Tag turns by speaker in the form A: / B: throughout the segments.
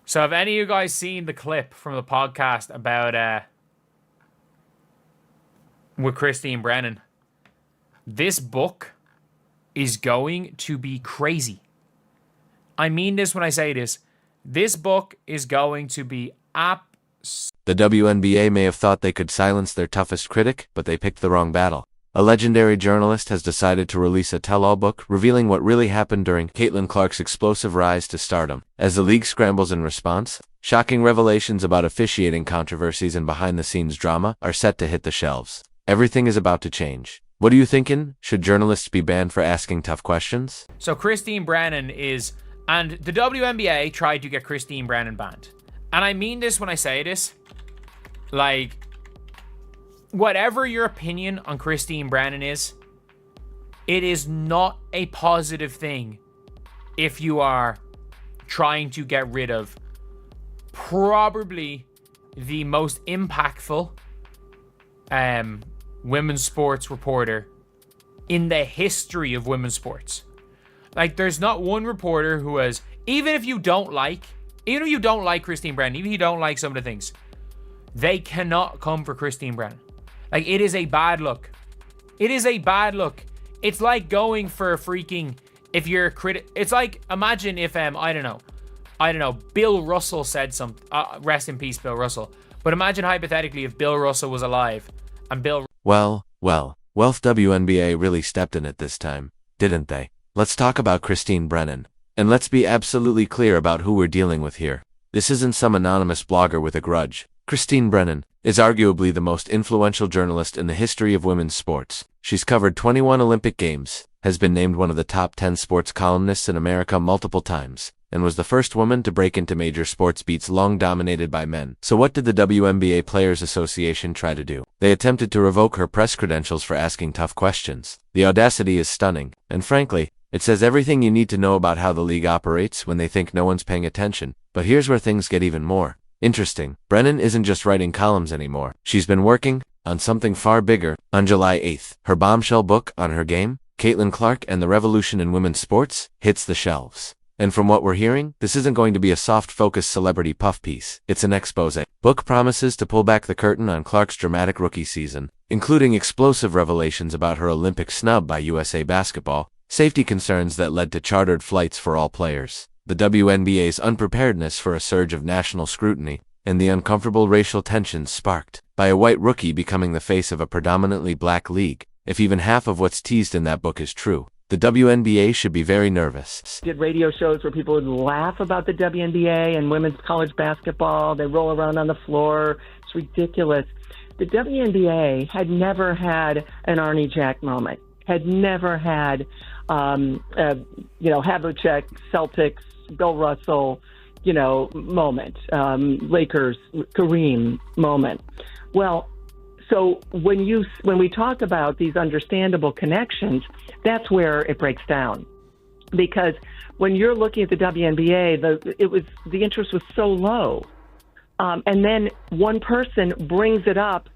A: So have any of you guys seen the clip from the podcast about with Christine Brennan? This book is going to be crazy. I mean this when I say this. This book is going to be
B: The WNBA may have thought they could silence their toughest critic, but they picked the wrong battle. A legendary journalist has decided to release a tell-all book revealing what really happened during Caitlin Clark's explosive rise to stardom. As the league scrambles in response, shocking revelations about officiating controversies and behind-the-scenes drama are set to hit the shelves. Everything is about to change. What are you thinking? Should journalists be banned for asking tough questions?
A: So Christine Brennan is... And the WNBA tried to get Christine Brennan banned. And I mean this when I say this. Like, whatever your opinion on Christine Brennan is, it is not a positive thing if you are trying to get rid of probably the most impactful women's sports reporter in the history of women's sports. Like, there's not one reporter who has, even if you don't like Christine Brennan, even if you don't like some of the things, they cannot come for Christine Brennan. Like, it is a bad look. It is a bad look. It's like going for a freaking, if you're a critic, it's like, imagine if, I don't know, Bill Russell said something, rest in peace, Bill Russell. But imagine hypothetically if Bill Russell was alive and
B: Well, WNBA really stepped in it this time, didn't they? Let's talk about Christine Brennan. And let's be absolutely clear about who we're dealing with here. This isn't some anonymous blogger with a grudge. Christine Brennan is arguably the most influential journalist in the history of women's sports. She's covered 21 Olympic Games, has been named one of the top 10 sports columnists in America multiple times, and was the first woman to break into major sports beats long dominated by men. So what did the WNBA Players Association try to do? They attempted to revoke her press credentials for asking tough questions. The audacity is stunning, and frankly, it says everything you need to know about how the league operates when they think no one's paying attention. But here's where things get even more interesting. Brennan isn't just writing columns anymore. She's been working on something far bigger. On July 8th, her bombshell book on her game, Caitlin Clark and the Revolution in Women's Sports, hits the shelves. And from what we're hearing, this isn't going to be a soft-focused celebrity puff piece. It's an expose. Book promises to pull back the curtain on Clark's dramatic rookie season, including explosive revelations about her Olympic snub by USA Basketball, safety concerns that led to chartered flights for all players, the WNBA's unpreparedness for a surge of national scrutiny, and the uncomfortable racial tensions sparked by a white rookie becoming the face of a predominantly black league. If even half of what's teased in that book is true, the WNBA should be very nervous.
C: Did radio shows where people would laugh about the WNBA and women's college basketball. They roll around on the floor. It's ridiculous. The WNBA had never had an Arnie Jack moment, had never had Havlicek, Celtics, Bill Russell, moment, Lakers, Kareem moment. Well, so when we talk about these understandable connections, that's where it breaks down. Because when you're looking at the WNBA, the interest was so low. And then one person brings it up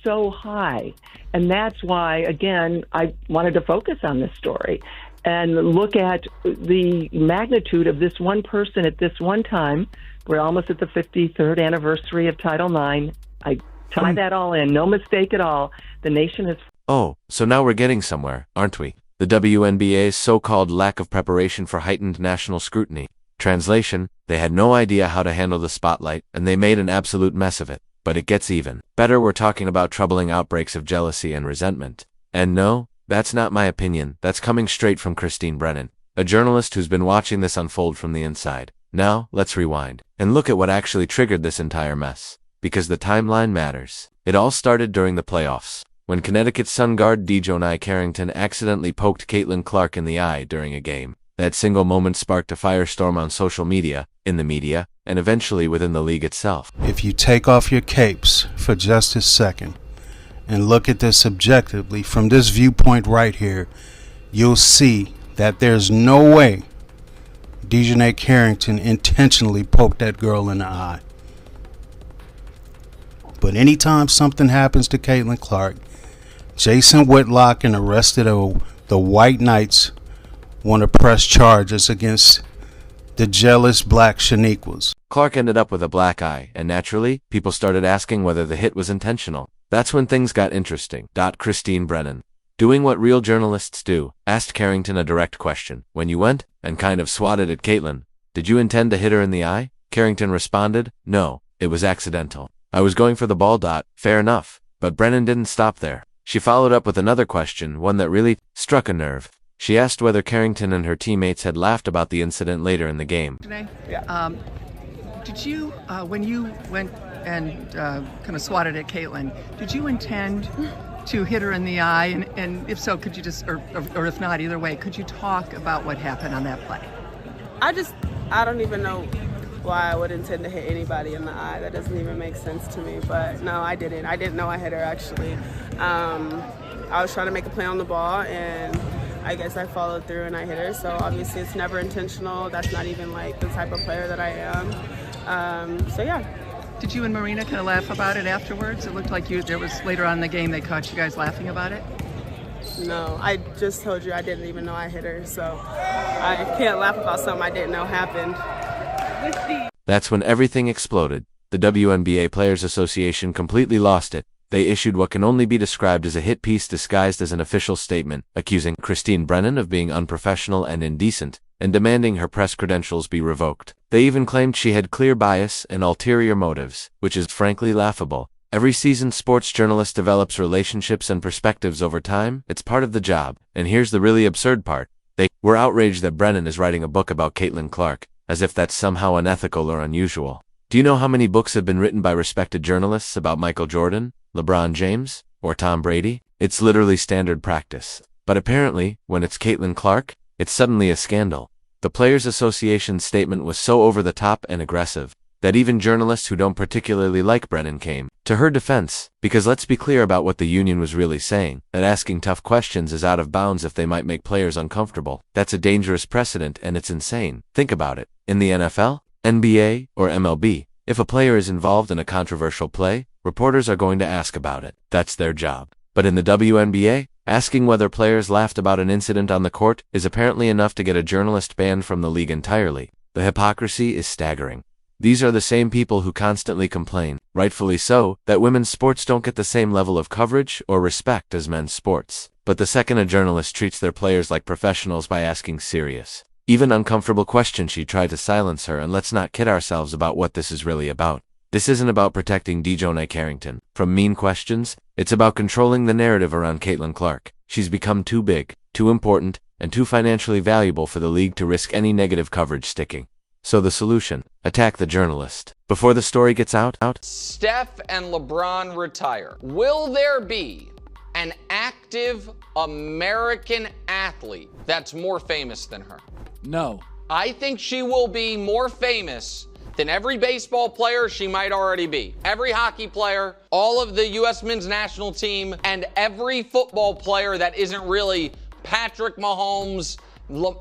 C: so high. And that's why, again, I wanted to focus on this story and look at the magnitude of this one person at this one time. We're almost at the 53rd anniversary of Title IX. I tie that all in. No mistake at all. The nation is...
B: Oh, so now we're getting somewhere, aren't we? The WNBA's so-called lack of preparation for heightened national scrutiny. Translation, they had no idea how to handle the spotlight, and they made an absolute mess of it. But it gets even better. We're talking about troubling outbreaks of jealousy and resentment. And no, that's not my opinion. That's coming straight from Christine Brennan, a journalist who's been watching this unfold from the inside. Now, let's rewind and look at what actually triggered this entire mess. Because the timeline matters. It all started during the playoffs, when Connecticut Sun guard Dejounte Carrington accidentally poked Caitlin Clark in the eye during a game. That single moment sparked a firestorm on social media, in the media, and eventually within the league itself.
D: If you take off your capes for just a second and look at this objectively from this viewpoint right here, you'll see that there's no way Dejounte Carrington intentionally poked that girl in the eye. But anytime something happens to Caitlin Clark, Jason Whitlock and the rest of the white knights want to press charges against The jealous black Shaniquas.
B: Clark ended up with a black eye, and naturally, people started asking whether the hit was intentional. That's when things got interesting. Christine Brennan, doing what real journalists do, asked Carrington a direct question. When you went and kind of swatted at Caitlyn, did you intend to hit her in the eye? Carrington responded, no, it was accidental. I was going for the ball. Fair enough. But Brennan didn't stop there. She followed up with another question, one that really struck a nerve. She asked whether Carrington and her teammates had laughed about the incident later in the game.
E: Yeah. Did you, when you went and kind of swatted at Caitlyn, did you intend to hit her in the eye? And if so, could you just, or if not, either way, could you talk about what happened on that play?
F: I don't even know why I would intend to hit anybody in the eye. That doesn't even make sense to me. But no, I didn't. I didn't know I hit her, actually. I was trying to make a play on the ball, and I guess I followed through and I hit her. So obviously it's never intentional. That's not even like the type of player that I am. So yeah.
E: Did you and Marina kind of laugh about it afterwards? It looked like there was later on in the game they caught you guys laughing about it.
F: No, I just told you I didn't even know I hit her. So I can't laugh about something I didn't know happened.
B: That's when everything exploded. The WNBA Players Association completely lost it. They issued what can only be described as a hit piece disguised as an official statement, accusing Christine Brennan of being unprofessional and indecent, and demanding her press credentials be revoked. They even claimed she had clear bias and ulterior motives, which is frankly laughable. Every seasoned sports journalist develops relationships and perspectives over time. It's part of the job. And here's the really absurd part. They were outraged that Brennan is writing a book about Caitlyn Clark, as if that's somehow unethical or unusual. Do you know how many books have been written by respected journalists about Michael Jordan, LeBron James, or Tom Brady? It's literally standard practice. But apparently, when it's Caitlyn Clark, it's suddenly a scandal. The Players Association's statement was so over the top and aggressive that even journalists who don't particularly like Brennan came to her defense, because let's be clear about what the union was really saying, that asking tough questions is out of bounds if they might make players uncomfortable. That's a dangerous precedent, and it's insane. Think about it. In the NFL, NBA, or MLB, if a player is involved in a controversial play, reporters are going to ask about it. That's their job. But in the WNBA, asking whether players laughed about an incident on the court is apparently enough to get a journalist banned from the league entirely. The hypocrisy is staggering. These are the same people who constantly complain, rightfully so, that women's sports don't get the same level of coverage or respect as men's sports. But the second a journalist treats their players like professionals by asking serious, even uncomfortable questions, she tried to silence her. And let's not kid ourselves about what this is really about. This isn't about protecting Dejounte Carrington from mean questions. It's about controlling the narrative around Caitlyn Clark. She's become too big, too important, and too financially valuable for the league to risk any negative coverage sticking. So the solution: attack the journalist before the story gets out.
G: Steph and LeBron retire. Will there be an active American athlete that's more famous than her?
H: No.
G: I think she will be more famous than every baseball player she might already be, every hockey player, all of the U.S. men's national team, and every football player that isn't really Patrick Mahomes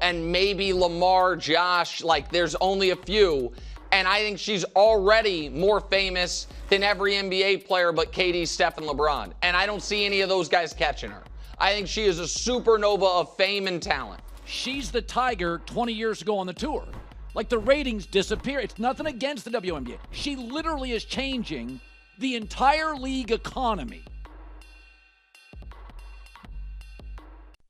G: and maybe Lamar, Josh. Like, there's only a few. And I think she's already more famous than every NBA player but KD, Steph, and LeBron. And I don't see any of those guys catching her. I think she is a supernova of fame and talent.
H: She's the Tiger 20 years ago on the tour. Like, the ratings disappear. It's nothing against the WNBA. She literally is changing the entire league economy.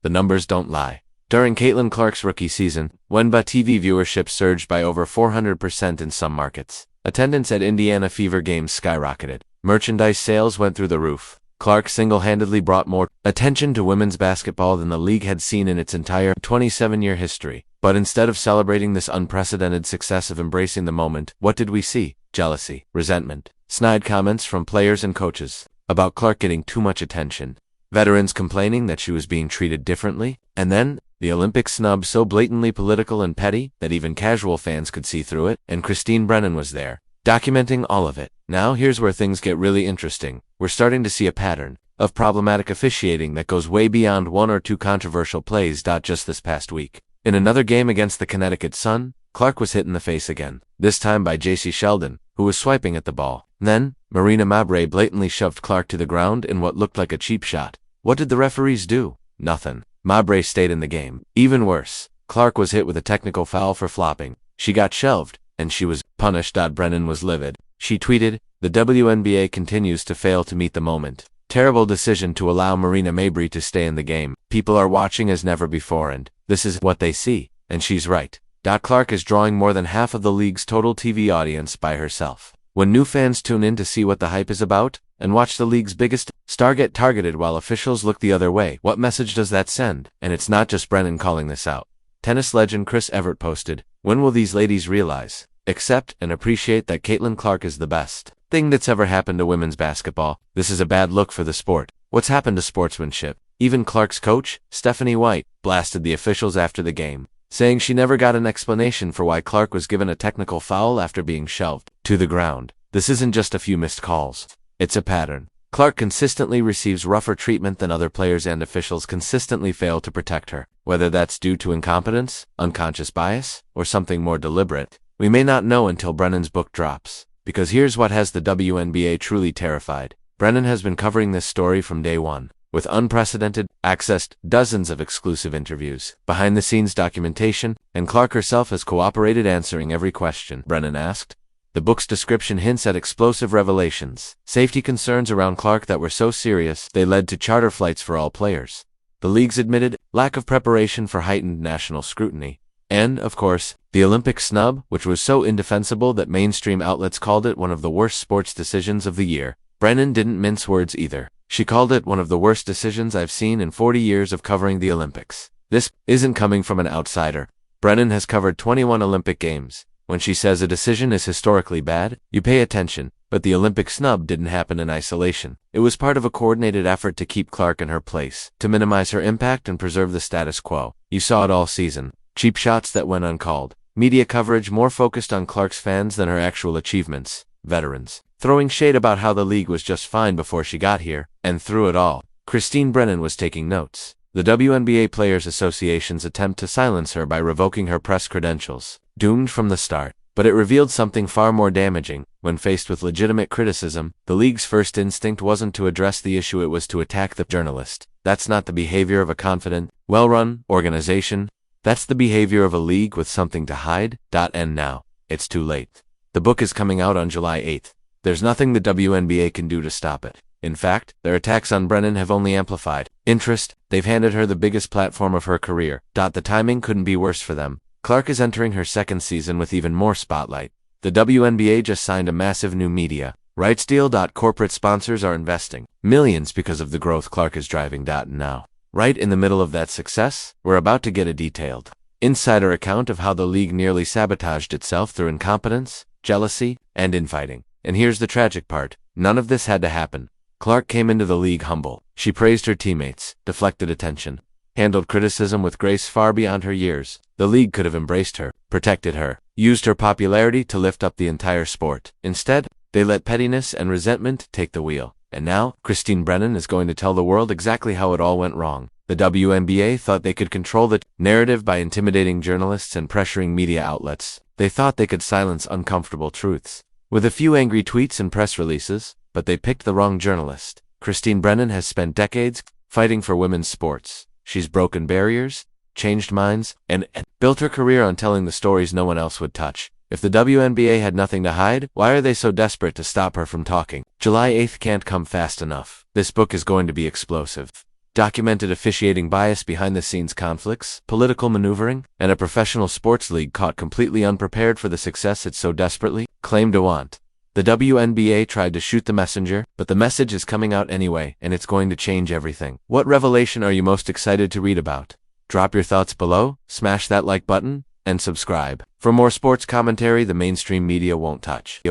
B: The numbers don't lie. During Caitlyn Clark's rookie season, WNBA TV viewership surged by over 400% in some markets. Attendance at Indiana Fever games skyrocketed. Merchandise sales went through the roof. Clark single-handedly brought more attention to women's basketball than the league had seen in its entire 27-year history. But instead of celebrating this unprecedented success of embracing the moment, what did we see? Jealousy, resentment, snide comments from players and coaches about Clark getting too much attention. Veterans complaining that she was being treated differently. And then, the Olympic snub so blatantly political and petty that even casual fans could see through it. And Christine Brennan was there, documenting all of it. Now here's where things get really interesting. We're starting to see a pattern of problematic officiating that goes way beyond one or two controversial plays. Just this past week, in another game against the Connecticut Sun, Clark was hit in the face again, this time by J.C. Sheldon, who was swiping at the ball. Then, Marina Mabrey blatantly shoved Clark to the ground in what looked like a cheap shot. What did the referees do? Nothing. Mabrey stayed in the game. Even worse, Clark was hit with a technical foul for flopping. She got shelved, and she was punished. Brennan was livid. She tweeted, "The WNBA continues to fail to meet the moment. Terrible decision to allow Marina Mabrey to stay in the game. People are watching as never before and this is what they see." And she's right. Clark is drawing more than half of the league's total TV audience by herself. When new fans tune in to see what the hype is about, and watch the league's biggest star get targeted while officials look the other way, what message does that send? And it's not just Brennan calling this out. Tennis legend Chris Evert posted, "When will these ladies realize, accept, and appreciate that Caitlin Clark is the best thing that's ever happened to women's basketball? This is a bad look for the sport. What's happened to sportsmanship?" Even Clark's coach, Stephanie White, blasted the officials after the game, saying she never got an explanation for why Clark was given a technical foul after being shelved to the ground. This isn't just a few missed calls. It's a pattern. Clark consistently receives rougher treatment than other players and officials consistently fail to protect her. Whether that's due to incompetence, unconscious bias, or something more deliberate, we may not know until Brennan's book drops. Because here's what has the WNBA truly terrified. Brennan has been covering this story from day one, with unprecedented, accessed dozens of exclusive interviews, behind-the-scenes documentation, and Clark herself has cooperated answering every question Brennan asked. The book's description hints at explosive revelations, safety concerns around Clark that were so serious they led to charter flights for all players. The league's admitted lack of preparation for heightened national scrutiny. And, of course, the Olympic snub, which was so indefensible that mainstream outlets called it one of the worst sports decisions of the year. Brennan didn't mince words either. She called it one of the worst decisions I've seen in 40 years of covering the Olympics. This isn't coming from an outsider. Brennan has covered 21 Olympic Games. When she says a decision is historically bad, you pay attention, but the Olympic snub didn't happen in isolation. It was part of a coordinated effort to keep Clark in her place, to minimize her impact and preserve the status quo. You saw it all season. Cheap shots that went uncalled. Media coverage more focused on Clark's fans than her actual achievements. Veterans throwing shade about how the league was just fine before she got here, and through it all, Christine Brennan was taking notes. The WNBA Players Association's attempt to silence her by revoking her press credentials, doomed from the start. But it revealed something far more damaging. When faced with legitimate criticism, the league's first instinct wasn't to address the issue, it was to attack the journalist. That's not the behavior of a confident, well-run organization. That's the behavior of a league with something to hide. And now, it's too late. The book is coming out on July 8th. There's nothing the WNBA can do to stop it. In fact, their attacks on Brennan have only amplified interest. They've handed her the biggest platform of her career. The timing couldn't be worse for them. Clark is entering her second season with even more spotlight. The WNBA just signed a massive new media rights deal. Corporate sponsors are investing millions because of the growth Clark is driving. Now, right in the middle of that success, we're about to get a detailed insider account of how the league nearly sabotaged itself through incompetence, jealousy, and infighting. And here's the tragic part. None of this had to happen. Clark came into the league humble. She praised her teammates, deflected attention, handled criticism with grace far beyond her years. The league could have embraced her, protected her, used her popularity to lift up the entire sport. Instead, they let pettiness and resentment take the wheel. And now, Christine Brennan is going to tell the world exactly how it all went wrong. The WNBA thought they could control the narrative by intimidating journalists and pressuring media outlets. They thought they could silence uncomfortable truths with a few angry tweets and press releases, but they picked the wrong journalist. Christine Brennan has spent decades fighting for women's sports. She's broken barriers, changed minds, and built her career on telling the stories no one else would touch. If the WNBA had nothing to hide, why are they so desperate to stop her from talking? July 8th can't come fast enough. This book is going to be explosive. Documented officiating bias, behind-the-scenes conflicts, political maneuvering, and a professional sports league caught completely unprepared for the success it so desperately claimed to want. The WNBA tried to shoot the messenger, but the message is coming out anyway, and it's going to change everything. What revelation are you most excited to read about? Drop your thoughts below, smash that like button, and subscribe. For more sports commentary the mainstream media won't touch.